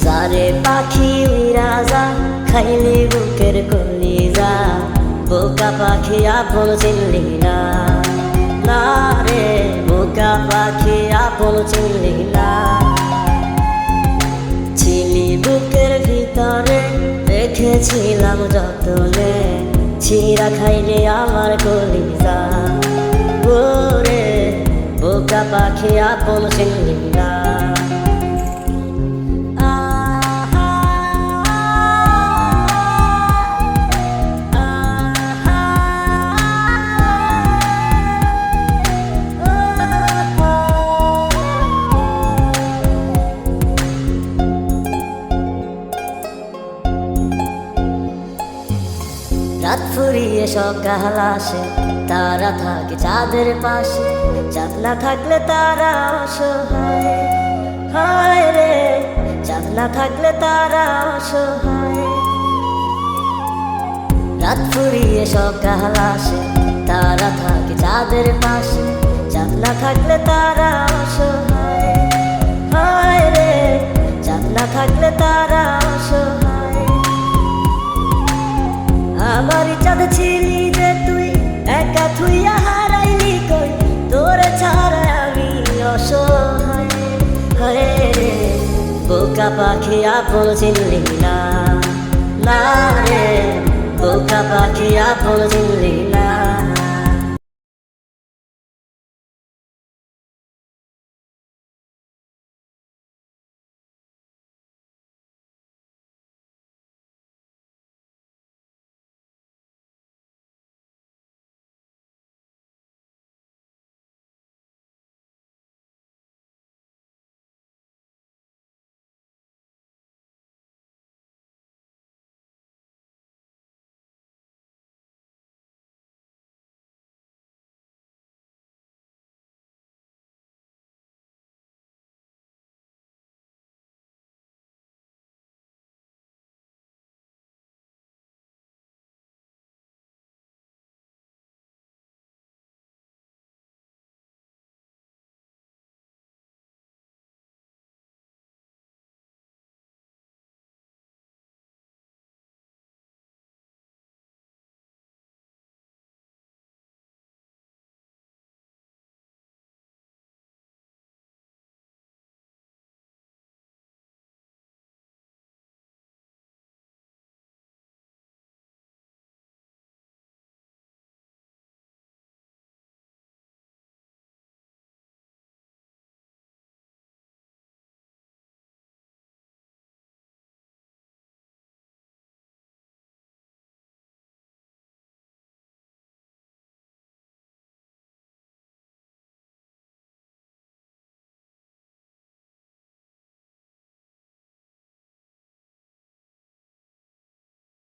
যারে পাখি উইরা যা খাইলি বুকের কলিজা, বোকা পাখি আপন চিনলি না, না রে বোকা পাখি আপন চিনলি না। ছিলি বুকের ভিতরে রেখেছিলাম যতনে, ছিঁড়া খাইলে আমার কলিজা, ওরে বোকা পাখি আপন চিনলি না। রাত ফুরিয়ে সকাল আসে, তারা থাকে চাঁদের পাশে, চাঁদ না থাকলে তারা অসহায়, হায় রে চাঁদ না থাকলে তারা অসহায়। রাত ফুরিয়ে সকাল আসে, তারা থাকে চাঁদের পাশে, চাঁদ না থাকলে তারা অসহায়, হায় রে চাঁদ না থাকলে তারা অসহায়। আমার চাঁদ ছিলি যে তুই, একা থুইয়া হারাইলি কই, তোরে ছাড়া আমি অসহায়, হায় রে বোকা পাখি আপন চিনলি না, না রে বোকা পাখি আপন চিনলি না।